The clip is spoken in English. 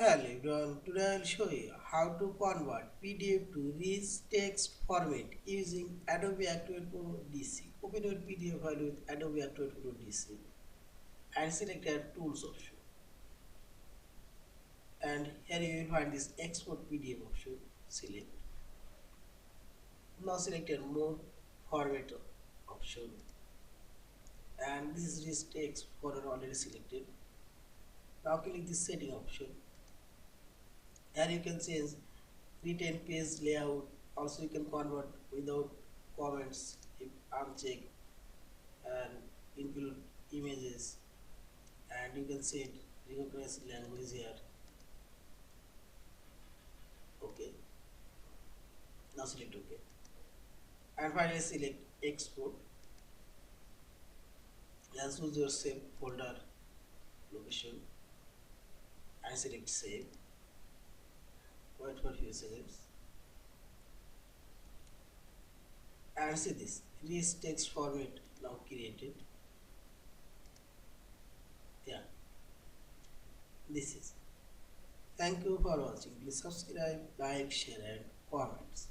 Hello everyone, today I will show you how to convert PDF to rich text format using Adobe Acrobat Pro DC. Open your PDF file with Adobe Acrobat Pro DC and select the Tools option. And here you will find this Export PDF option. Select. Now select a More Format option. And this is rich text format already selected. Now click the Setting option. Here you can change written page layout. Also you can convert without comments if unchecked and include images, and you can set recognize language here. Okay, now select OK and finally select export and choose your save folder location and select save. Wait for a few seconds and see this text format now created. Yeah, this is. Thank you for watching. Please subscribe, like, share and comments.